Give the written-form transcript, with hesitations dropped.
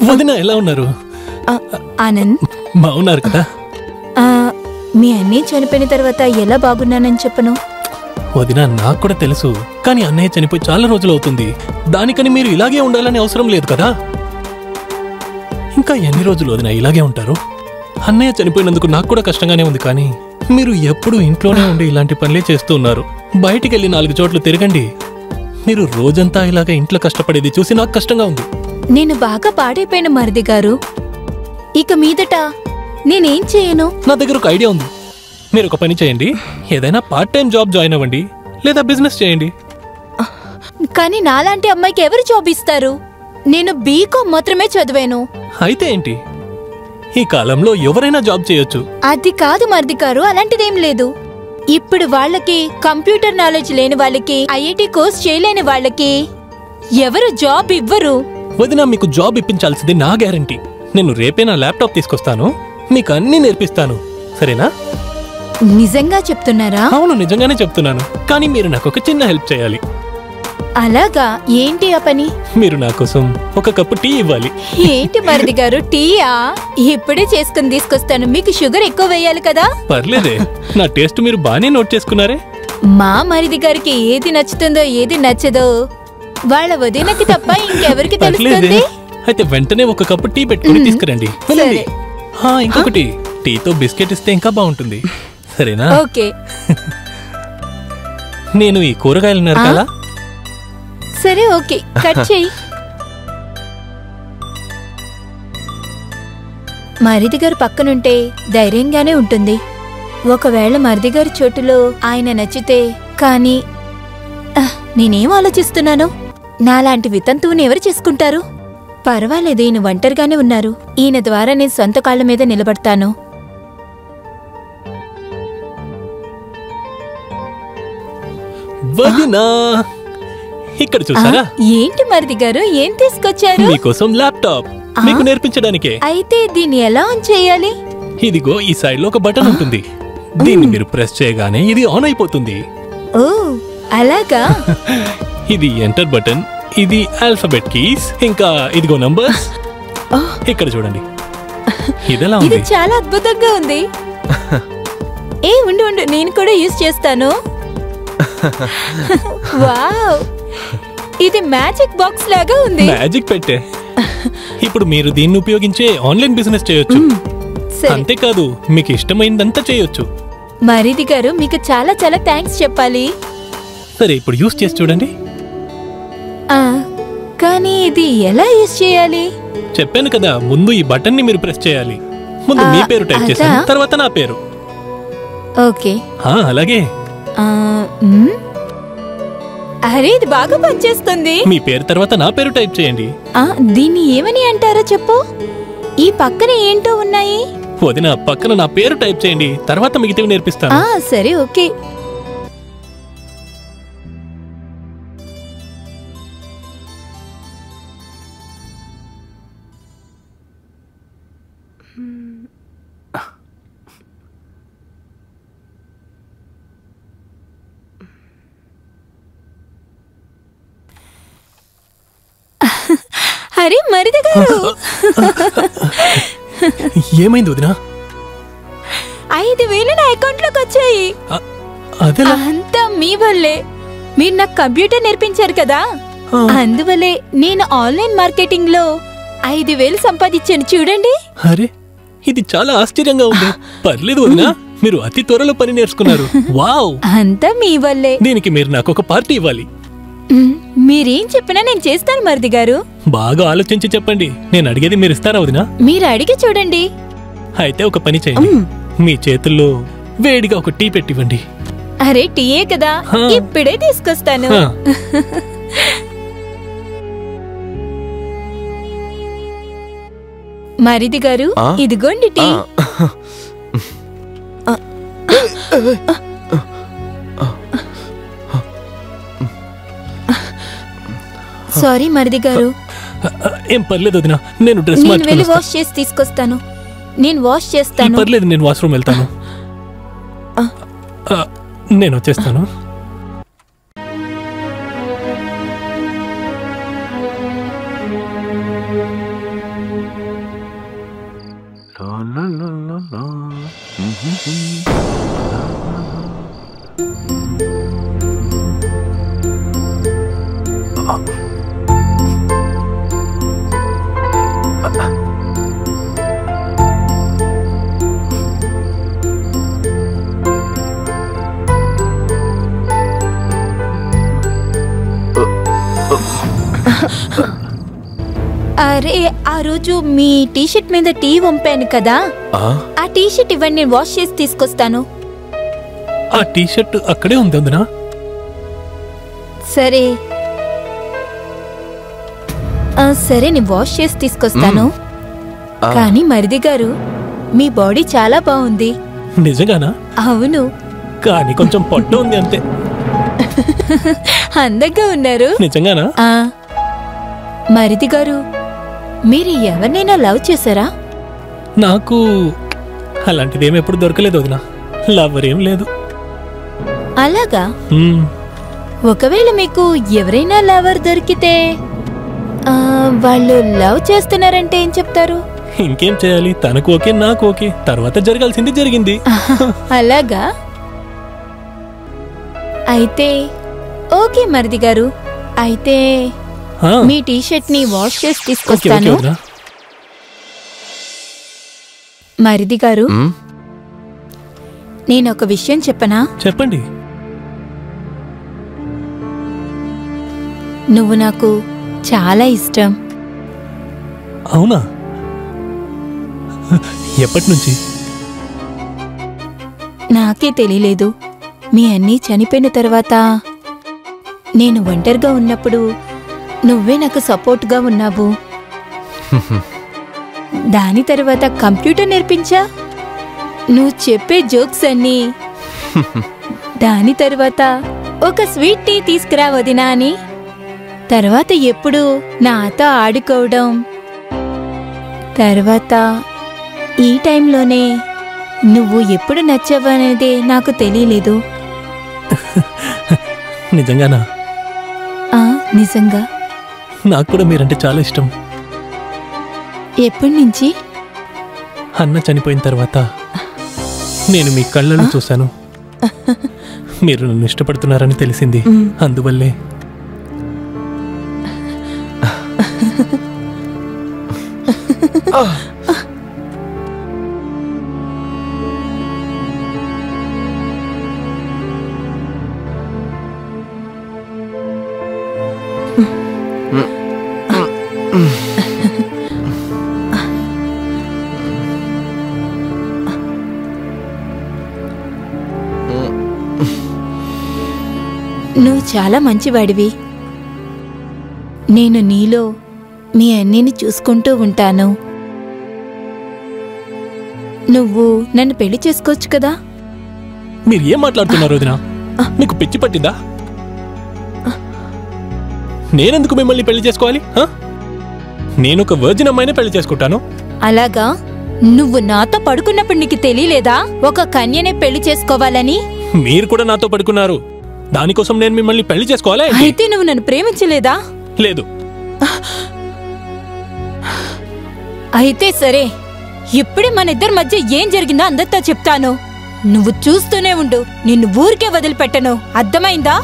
వదిన ఎలా ఉన్నారు? ఆనంద్ బాగున్నారు కదా? మీ అన్నయ్య చనిపోయిన తర్వాత ఎలా బాగున్నానని చెప్పను? వదిన నాకు కూడా తెలుసు, కానీ అన్నయ్య చనిపోయి చాలా రోజులు అవుతుంది. దానికని మీరు ఇలాగే ఉండాలని అవసరం లేదు కదా. ఇంకా ఎన్ని రోజులు వదిన ఇలాగే ఉంటారు? అన్నయ్య చనిపోయినందుకు నాకు కూడా కష్టంగానే ఉంది, కానీ మీరు ఎప్పుడు ఇంట్లోనే ఉండి ఇలాంటి పనులే చేస్తూ ఉన్నారు. బయటికి వెళ్ళి 4 చోట్ల తిరగండి. మీరు రోజంతా ఇలాగ ఇంట్లో కష్టపడేది చూసి నాకు కష్టంగా ఉంది. నేను బాగా పాడైపోయిన మరిది గారు. ఇక మీదట నేనేం చేయను? నా దగ్గర ఒక ఐడియా ఉంది. మీరు ఒక పని చేయండి, ఏదైనా పార్ట్ టైం జాబ్ జాయిన్ అవ్వండి, లేదా బిజినెస్ చేయండి. కానీ నాలాంటి అమ్మాయికి ఎవరు జాబ్ ఇస్తారు? నేను బీకామ్ మాత్రమే చదివాను. అయితే ఏంటి, ఈ కాలంలో ఎవరైనా జాబ్ చేయొచ్చు. అది కాదు మరిది గారు, అలాంటిదేం లేదు. ఇప్పుడు వాళ్ళకి కంప్యూటర్ నాలెడ్జ్ లేని వాళ్ళకి, ఐఐటి కోర్స్ చేయలేని వాళ్ళకి ఎవరు జాబ్ ఇవ్వరు. వదిన, మీకు జాబ్ ఇప్పించాల్సింది నా గ్యారంటీ. నేను రేపే నా ల్యాప్టాప్ తీసుకొస్తాను, మీకు అన్నీ నేర్పిస్తాను, సరేనా? నిజంగా చెప్తున్నారా? అవును, నిజంగానే చెప్తున్నాను. కానీ మీరు నాకు ఒక చిన్న హెల్ప్ చేయాలి. అలాగా? ఏంటి ఆ పని? మీరు నా కోసం ఒక కప్పు టీ ఇవ్వాలి. ఏంటి మరిది గారు, టీయా? ఇప్పుడే చేసుకుని తీసుకొస్తాను. మీకు షుగర్ ఎక్కువ వేయాలి కదా? పర్లేదే, నా టేస్ట్ మీరు బానే నోట్ చేసుకున్నారే. మా మరిది గారికి ఏది నచ్చుతుందో ఏది నచ్చదో వాళ్ళ వదినకి తప్ప ఇంకెవరికి తెలుస్తుంది? అయితే వెంటనే ఒక కప్పు టీ పెట్టుకుని తీసుకురండి. ఇంకొకటి, టీతో బిస్కెట్ ఇస్తే ఇంకా బాగుంటుంది, సరేనా? ఓకే. నేను ఈ కూరగాయలు నరకాలా? సరే, ఓకే, కట్ చెయ్యి. మరిది గారు పక్కనుంటే ధైర్యంగానే ఉంటుంది. ఒకవేళ మరిది గారి చోటులో ఆయన నచ్చితే. కానీ నేనేం ఆలోచిస్తున్నాను? నాలాంటి వితంతువుని ఎవరు చేసుకుంటారు? పర్వాలేదు, ఈయన ఒంటరిగానే ఉన్నారు. ఈయన ద్వారా నేను సొంత కాళ్ళ మీద నిలబడతాను. ఇక్కడ చూసారా? ఏంటి మరిది గారు, ఏం తీసుకొచ్చారు? మీకోసం ల్యాప్టాప్, మీకు నేర్పించడానికే. అయితే దీన్ని ఎలా ఆన్ చేయాలి? ఇదిగో ఈ సైడ్ లో ఒక బటన్ ఉంటుంది. దీన్ని మీరు ప్రెస్ చేయగానే ఇది ఆన్ అయిపోతుంది. ఓ, అలాగా? ఇది ఎంటర్ బటన్, ఇది ఆల్ఫాబెట్ కీస్, ఇంకా ఇదిగో నంబర్స్. ఇక్కడ చూడండి, ఇదెలా ఉంది? ఇది చాలా అద్భుతంగా ఉంది. ఏ ఉండు, నేను కూడా యూజ్ చేస్తాను. వావ్, ఇది మ్యాజిక్ బాక్స్ లాగా ఉంది. మ్యాజిక్ పెట్టే. ఇప్పుడు మీరు దీన్ని ఉపయోగించే ఆన్లైన్ బిజినెస్ చేయొచ్చు. అంతేకాదు, మీకు ఇష్టమైందంతా చేయొచ్చు. మరిది గారు, మీకు చాలా చాలా థ్యాంక్స్ చెప్పాలి. సరే, ఇప్పుడు యూజ్ చేసి చూడండి. కానీ ఇది ఎలా యూజ్ చేయాలి? చెప్పాను కదా, ముందు ఈ బటన్ ని మీరు ప్రెస్ చేయాలి. ముందు మీ పేరు టైప్ చేశాను, తర్వాత నా పేరు. ఓకే, అలాగే. అరే, ఇది బాగా పనిచేస్తుంది. మీ పేరు తర్వాత నా పేరు టైప్ చేయండి. దీన్ని ఏమని అంటారో చెప్పు. ఈ పక్కన ఏంటో ఉన్నాయి. వదిన, పక్కన నా పేరు టైప్ చేయండి, తర్వాత మిగతావి నేర్పిస్తాను. సరే, ఓకే. అరే మరిది గారు, ఏమైంది వదినా? 5,000 నా అకౌంట్ లోకి వచ్చాయి. అంతా మీ వల్లే. మీరు నాకు కంప్యూటర్ నేర్పించారు కదా, అందువల్లే నేను ఆన్లైన్ మార్కెటింగ్ లో 5,000 సంపాదించాను. చూడండి. అరే, ఇది చాలా ఆశ్చర్యంగా ఉంది. పర్లేదు వదినా, మీరు అతి త్వరలో పని నేర్చుకున్నారు. వావ్, అంతా మీ వల్లే. దీనికి మీరు నాకు ఒక పార్టీ ఇవ్వాలి. మీరేం చెప్పినా నేను చేస్తాను మరిది గారు. బాగా ఆలోచించి చెప్పండి. నేను అడిగేది మీరు ఇస్తారా వదినా? మీరు అడిగి చూడండి. అయితే ఒక పని చేయండి, మీ చేతుల్లో వేడిగా ఒక టీ పెట్టివ్వండి. అరే, టీయే కదా, ఇప్పుడే తీసుకొస్తాను. మరిది గారు, ఇదిగోండి టీ. సారీ మరిది గారు. ఏం పర్లేదు వదినా, నేను డ్రెస్ వెళ్ళి వాష్ చేసి తీసుకొస్తాను. నేను వాష్ చేస్తాను. పర్లేదు, నేను వాష్రూమ్ వెళ్తాను. నేను వచ్చేస్తాను. అరే ఆ రోజు మీ టీషర్ట్ మీద టీ వంపాను కదా, ఆ టీషర్ట్ ఇవ్వండి, నేను వాష్ చేసి తీసుకొస్తాను. ఆ టీషర్ట్ అక్కడే ఉంది వదినా. సరే సరే, నేను వాష్ చేసి తీసుకొస్తాను. కానీ మరిది గారు, మీ బాడీ చాలా బాగుంది. నిజంగానా? అవును. కానీ కొంచెం పొట్ట ఉంది అంతే. అందంగా ఉన్నారు. నిజంగానా? మరిది గారు, మీరు ఎవరినైనా లవ్ చేశారా? నాకు అలాంటిదేం ఎప్పుడు దొరకలేదు వదినా. లవర్ ఏం లేదు. అలాగా? ఒకవేళ మీకు ఎవరైనా లవర్ దొరికితే వాళ్ళు లవ్ చేస్తున్నారంటే ఏం చెప్తారు? ఇంకేం చేయాలి, తనకు ఓకే నాకు ఓకే, తర్వాత జరగాల్సింది జరిగింది. అలాగా? అయితే ఓకే మరిది గారు, అయితే మీ టీషర్ట్ ని వాష్ చేసి తీసుకొస్తాను. మరిది గారు, నేను ఒక విషయం చెప్పనా? చెప్పండి. నువ్వు నాకు చాలా ఇష్టం. అవునా? ఎప్పటి నుంచి? నాకే తెలియలేదు. మీ అన్నీ చనిపోయిన తర్వాత నేను ఒంటరిగా ఉన్నప్పుడు నువ్వే నాకు సపోర్ట్గా ఉన్నావు. దాని తర్వాత కంప్యూటర్ నేర్పించా, నువ్వు చెప్పే జోక్స్ అన్నీ. దాని తర్వాత ఒక స్వీట్ టీ తీసుకురా వదినా అని. తర్వాత ఎప్పుడు నాతో ఆడుకోవడం. తర్వాత ఈ టైంలోనే నువ్వు ఎప్పుడు నచ్చావనేదే నాకు తెలియలేదు. నిజంగానా? నిజంగా. నాకు కూడా మీరంటే చాలా ఇష్టం. ఎప్పటి నుంచి? అన్న చనిపోయిన తర్వాత నేను మీ కళ్ళను చూశాను. మీరు నన్ను ఇష్టపడుతున్నారని తెలిసింది. అందువల్లే నువ్వు చాలా మంచివాడివి. నేను నీలో మీ అన్నీని చూసుకుంటూ ఉంటాను. నువ్వు నన్ను పెళ్లి చేసుకోవచ్చు కదా? మీరు ఏం మాట్లాడుతున్నారు వదినా? మీకు పిచ్చి పట్టిందా? నేనెందుకు మిమ్మల్ని పెళ్లి చేసుకోవాలి? నేను ఒక వర్జిన్ అమ్మాయినే పెళ్లి చేసుకుంటాను. అలాగా? నువ్వు నాతో పడుకున్నప్పుడు నీకు తెలియలేదా ఒక కన్యనే పెళ్లి చేసుకోవాలని? మీరు కూడా నాతో పడుకున్నారు. దానికోసం నేను మిమ్మల్ని పెళ్లి చేసుకోవాలా? అయితే నువ్వు నన్ను ప్రేమించలేదా? లేదు. అయితే సరే, ఇప్పుడే మన ఇద్దరి మధ్య ఏం జరిగిందో అందరితో చెప్తాను. నువ్వు చూస్తూనే ఉండు, నిన్ను ఊరికే వదిలిపెట్టను. అర్థమైందా?